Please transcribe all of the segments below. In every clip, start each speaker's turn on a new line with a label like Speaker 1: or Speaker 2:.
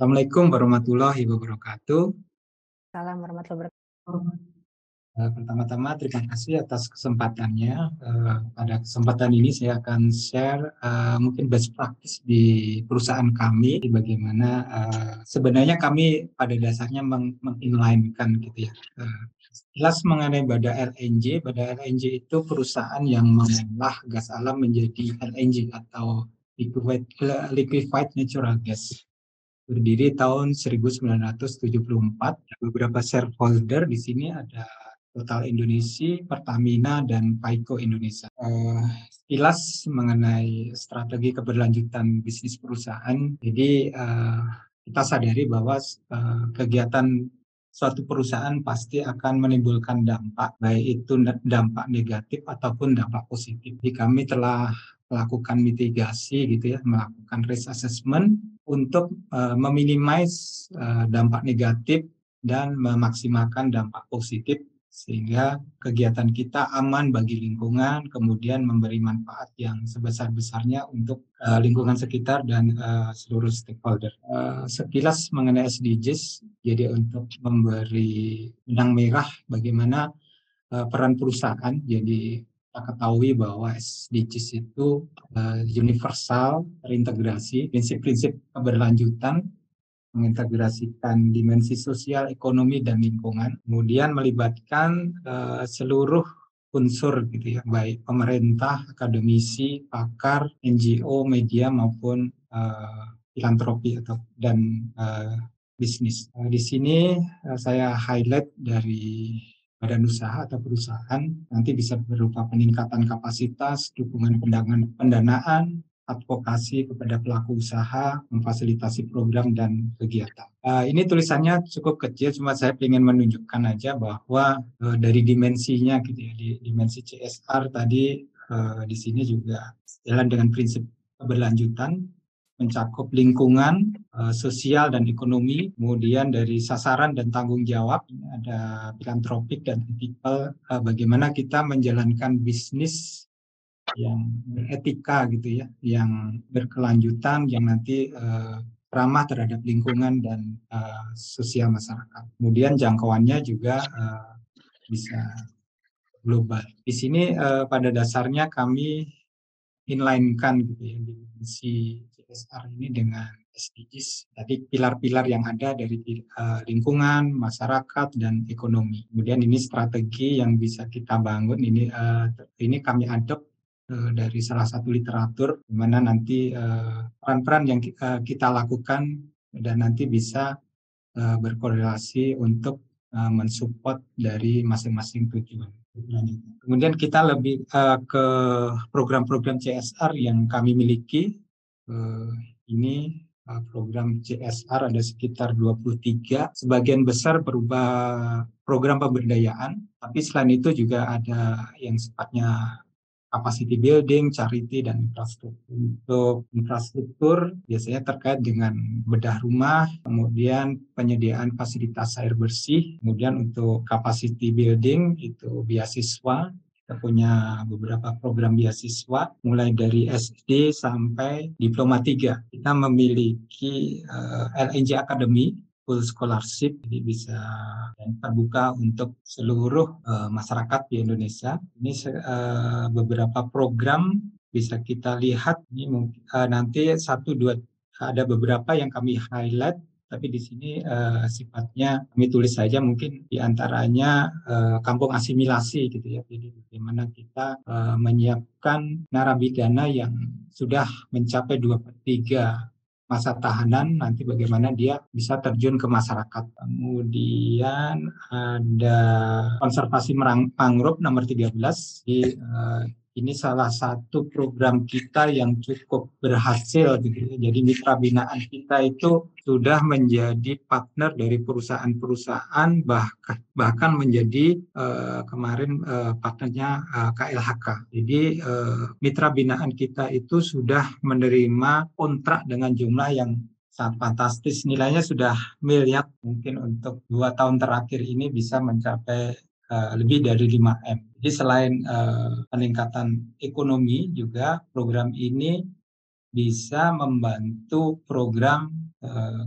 Speaker 1: Assalamualaikum warahmatullahi wabarakatuh.
Speaker 2: Salam warahmatullahi wabarakatuh.
Speaker 1: Pertama-tama terima kasih atas kesempatannya. Pada kesempatan ini saya akan share mungkin best practice di perusahaan kami, bagaimana sebenarnya kami pada dasarnya menginline-kan gitu ya. Jelas mengenai Bada LNG. Bada LNG itu perusahaan yang mengolah gas alam menjadi LNG atau liquefied natural gas. Berdiri tahun 1974. Beberapa shareholder di sini ada Total Indonesia, Pertamina, dan Paico Indonesia. Sekilas mengenai strategi keberlanjutan bisnis perusahaan. Jadi kita sadari bahwa kegiatan suatu perusahaan pasti akan menimbulkan dampak, baik itu dampak negatif ataupun dampak positif. Jadi kami telah melakukan mitigasi gitu ya, melakukan risk assessment untuk meminimais dampak negatif dan memaksimalkan dampak positif sehingga kegiatan kita aman bagi lingkungan, kemudian memberi manfaat yang sebesar-besarnya untuk lingkungan sekitar dan seluruh stakeholder. Sekilas mengenai SDGs, jadi untuk memberi benang merah bagaimana peran perusahaan. Jadi kita ketahui bahwa SDGs itu universal, terintegrasi, prinsip-prinsip keberlanjutan, mengintegrasikan dimensi sosial, ekonomi, dan lingkungan. Kemudian melibatkan seluruh unsur gitu ya, baik pemerintah, akademisi, pakar, NGO, media maupun filantropi dan bisnis. Di sini saya highlight dari badan usaha atau perusahaan, nanti bisa berupa peningkatan kapasitas, dukungan pendanaan, advokasi kepada pelaku usaha, memfasilitasi program dan kegiatan. Ini tulisannya cukup kecil, cuma saya ingin menunjukkan aja bahwa dari dimensinya gitu ya, di dimensi CSR tadi di sini juga jalan dengan prinsip keberlanjutan, mencakup lingkungan, sosial dan ekonomi, kemudian dari sasaran dan tanggung jawab, ada filantropik dan ethical, bagaimana kita menjalankan bisnis yang beretika gitu ya, yang berkelanjutan, yang nanti ramah terhadap lingkungan dan sosial masyarakat. Kemudian jangkauannya juga bisa global. Di sini pada dasarnya kami inline-kan gitu ya, dimensi CSR ini dengan SDGs. Tadi pilar-pilar yang ada dari lingkungan, masyarakat, dan ekonomi. Kemudian ini strategi yang bisa kita bangun. Ini kami adopt dari salah satu literatur, di mana nanti peran-peran yang kita lakukan dan nanti bisa berkorelasi untuk mensupport dari masing-masing tujuan. Kemudian kita lebih ke program-program CSR yang kami miliki. Ini program CSR ada sekitar 23, sebagian besar berupa program pemberdayaan, tapi selain itu juga ada yang sifatnya capacity building, charity, dan infrastruktur. Untuk infrastruktur biasanya terkait dengan bedah rumah, kemudian penyediaan fasilitas air bersih, kemudian untuk capacity building itu beasiswa. Kita punya beberapa program beasiswa, mulai dari SD sampai Diploma 3. Kita memiliki LNG Academy, full scholarship, jadi bisa terbuka untuk seluruh masyarakat di Indonesia. Ini beberapa program bisa kita lihat. Ini mungkin nanti satu dua ada beberapa yang kami highlight, tapi di sini sifatnya kami tulis saja, mungkin diantaranya kampung asimilasi gitu ya. Jadi bagaimana kita menyiapkan narapidana yang sudah mencapai 2/3 masa tahanan, nanti bagaimana dia bisa terjun ke masyarakat. Kemudian ada konservasi mangrove nomor 13. Ini salah satu program kita yang cukup berhasil gitu. Jadi mitra binaan kita itu sudah menjadi partner dari perusahaan-perusahaan, bahkan menjadi kemarin partnernya KLHK. Jadi mitra binaan kita itu sudah menerima kontrak dengan jumlah yang sangat fantastis. Nilainya sudah miliar, mungkin untuk 2 tahun terakhir ini bisa mencapai lebih dari 5M. Jadi selain peningkatan ekonomi juga program ini bisa membantu program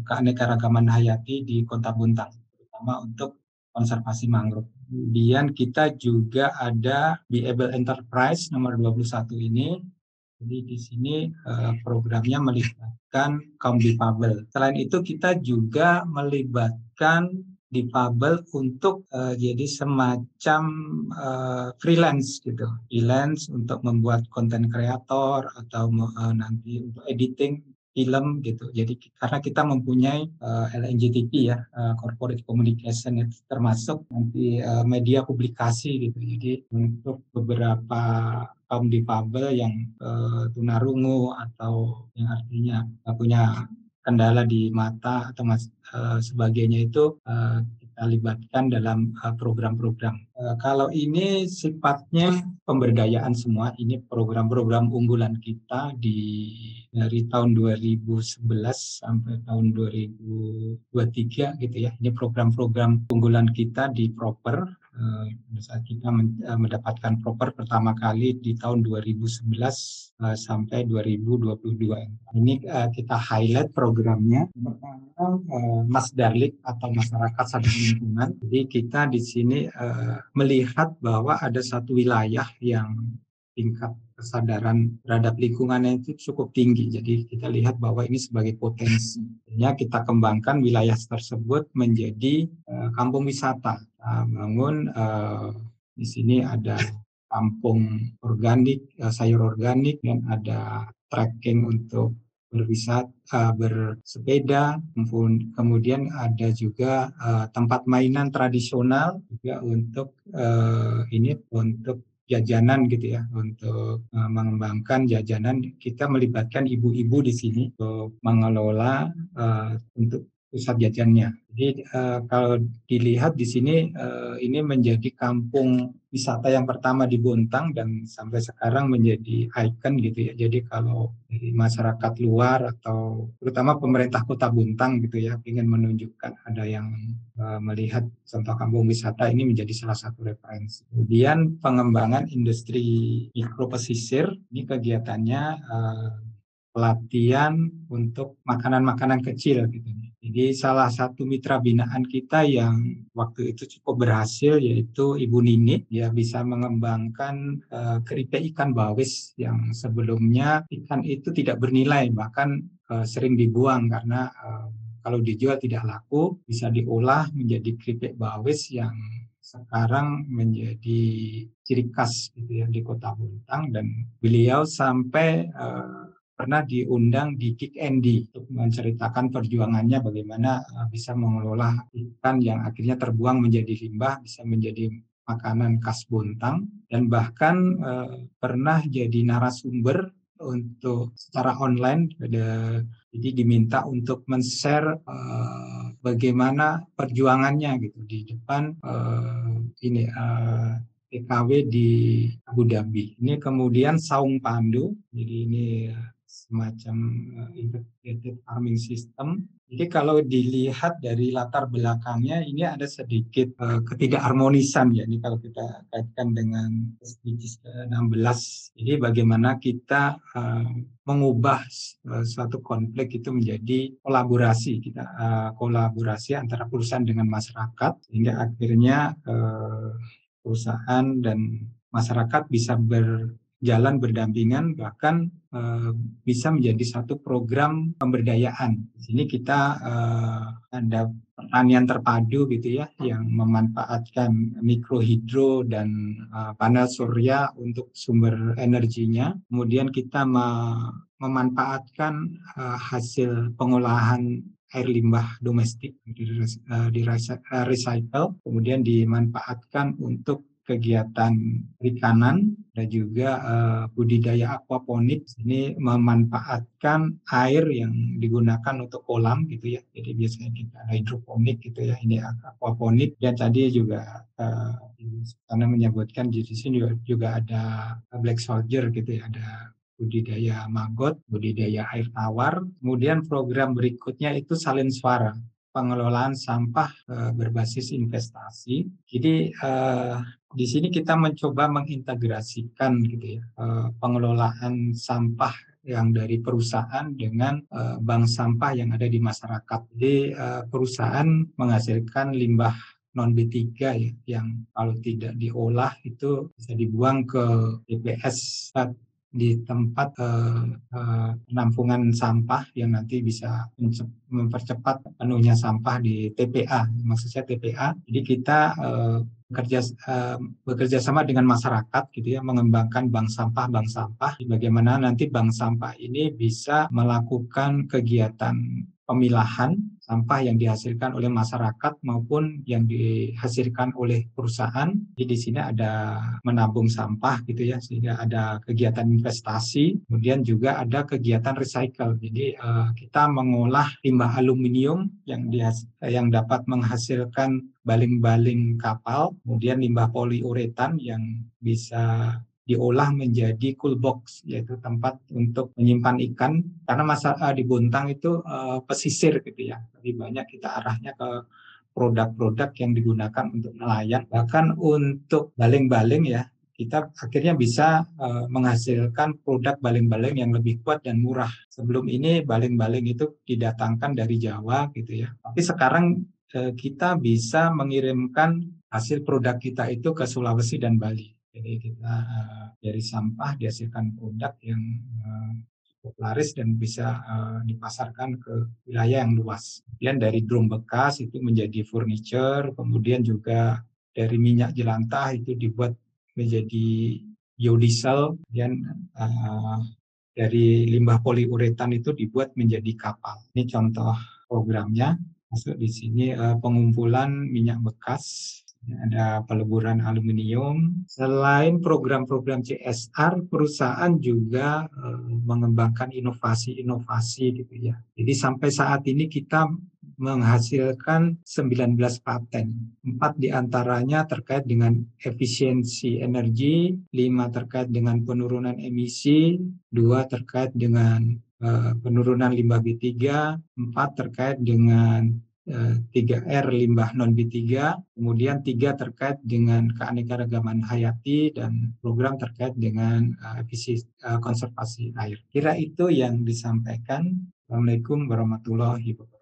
Speaker 1: keanekaragaman hayati di Kota Bontang, terutama untuk konservasi mangrove. Kemudian kita juga ada di Able Enterprise nomor 21 ini. Jadi di sini programnya melibatkan kaum difabel. Selain itu kita juga melibatkan difabel untuk jadi semacam freelance gitu. Freelance untuk membuat konten kreator atau nanti untuk editing film gitu. Jadi karena kita mempunyai LNGTP ya, Corporate Communication, itu termasuk nanti media publikasi gitu. Jadi untuk beberapa kaum difabel yang tunarungu atau yang artinya punya kendala di mata atau sebagainya itu kita libatkan dalam program-program. Kalau ini sifatnya pemberdayaan semua, ini program-program unggulan kita dari tahun 2011 sampai tahun 2023 gitu ya. Ini program-program unggulan kita di Proper. Pada saat kita mendapatkan Proper pertama kali di tahun 2011 sampai 2022. Ini kita highlight programnya. Pertama, Mas Darlik atau masyarakat sadar lingkungan. Jadi kita di sini melihat bahwa ada satu wilayah yang tingkat kesadaran terhadap lingkungannya itu cukup tinggi. Jadi kita lihat bahwa ini sebagai potensi. Kita kembangkan wilayah tersebut menjadi kampung wisata. Bangun di sini ada kampung organik, sayur organik, dan ada trekking untuk berwisata, bersepeda, kemudian ada juga tempat mainan tradisional juga untuk untuk jajanan gitu ya, untuk mengembangkan jajanan. Kita melibatkan ibu-ibu di sini untuk mengelola untuk pusat jajannya. Jadi kalau dilihat di sini ini menjadi kampung wisata yang pertama di Bontang dan sampai sekarang menjadi ikon gitu ya. Jadi kalau dari masyarakat luar atau terutama pemerintah Kota Bontang gitu ya ingin menunjukkan ada yang melihat contoh kampung wisata ini menjadi salah satu referensi. Kemudian pengembangan industri mikro pesisir, ini kegiatannya pelatihan untuk makanan-makanan kecil gitu. Jadi salah satu mitra binaan kita yang waktu itu cukup berhasil yaitu Ibu Nini, dia bisa mengembangkan keripik ikan bawis yang sebelumnya ikan itu tidak bernilai, bahkan sering dibuang karena kalau dijual tidak laku, bisa diolah menjadi keripik bawis yang sekarang menjadi ciri khas gitu ya di Kota Bontang, dan beliau sampai pernah diundang di Kick Andy untuk menceritakan perjuangannya bagaimana bisa mengelola ikan yang akhirnya terbuang menjadi limbah, bisa menjadi makanan khas Bontang, dan bahkan pernah jadi narasumber untuk secara online. Jadi diminta untuk men-share bagaimana perjuangannya gitu di depan TKW di Abu Dhabi. Ini kemudian Saung Pandu, jadi ini semacam integrated farming system. Jadi kalau dilihat dari latar belakangnya ini ada sedikit ketidakharmonisan ya. Ini kalau kita kaitkan dengan SDGs ke-16. Jadi bagaimana kita mengubah suatu konflik itu menjadi kolaborasi. Kita kolaborasi antara perusahaan dengan masyarakat sehingga akhirnya perusahaan dan masyarakat bisa berjalan berdampingan, bahkan bisa menjadi satu program pemberdayaan. Di sini kita ada pertanian terpadu gitu ya, yang memanfaatkan mikrohidro dan panel surya untuk sumber energinya. Kemudian kita memanfaatkan hasil pengolahan air limbah domestik di recycle, kemudian dimanfaatkan untuk kegiatan perikanan dan juga budidaya aquaponik. Ini memanfaatkan air yang digunakan untuk kolam gitu ya. Jadi biasanya kita ada hidroponik gitu ya. Ini aquaponik, dan tadi juga karena menyebutkan di sini juga ada black soldier gitu ya, ada budidaya maggot, budidaya air tawar. Kemudian program berikutnya itu salin suara, pengelolaan sampah berbasis investasi. Jadi di sini kita mencoba mengintegrasikan gitu ya pengelolaan sampah yang dari perusahaan dengan bank sampah yang ada di masyarakat. Jadi perusahaan menghasilkan limbah non B3 ya, yang kalau tidak diolah itu bisa dibuang ke TPS di tempat penampungan sampah yang nanti bisa mempercepat penuhnya sampah di TPA. Maksud saya TPA. Jadi kita bekerja sama dengan masyarakat gitu ya, mengembangkan bank sampah, bagaimana nanti bank sampah ini bisa melakukan kegiatan pemilahan sampah yang dihasilkan oleh masyarakat maupun yang dihasilkan oleh perusahaan. Jadi di sini ada menabung sampah gitu ya, sehingga ada kegiatan investasi, kemudian juga ada kegiatan recycle. Jadi kita mengolah limbah aluminium yang dapat menghasilkan baling-baling kapal, kemudian limbah poliuretan yang bisa diolah menjadi cool box, yaitu tempat untuk menyimpan ikan. Karena di Bontang itu pesisir gitu ya, lebih banyak kita arahnya ke produk-produk yang digunakan untuk nelayan. Bahkan untuk baling-baling ya, kita akhirnya bisa menghasilkan produk baling-baling yang lebih kuat dan murah. Sebelum ini baling-baling itu didatangkan dari Jawa gitu ya. Tapi sekarang kita bisa mengirimkan hasil produk kita itu ke Sulawesi dan Bali. Jadi kita dari sampah dihasilkan produk yang cukup laris dan bisa dipasarkan ke wilayah yang luas. Kemudian dari drum bekas itu menjadi furniture, kemudian juga dari minyak jelantah itu dibuat menjadi biodiesel, dan dari limbah poliuretan itu dibuat menjadi kapal. Ini contoh programnya. Masuk di sini pengumpulan minyak bekas, ada peleburan aluminium. Selain program-program CSR, perusahaan juga mengembangkan inovasi-inovasi gitu ya. Jadi sampai saat ini kita menghasilkan 19 paten. 4 diantaranya terkait dengan efisiensi energi, 5 terkait dengan penurunan emisi, 2 terkait dengan penurunan limbah B3, 4 terkait dengan 3R limbah non B3, kemudian 3 terkait dengan keanekaragaman hayati, dan program terkait dengan konservasi air. Kira itu yang disampaikan. Assalamualaikum warahmatullahi wabarakatuh.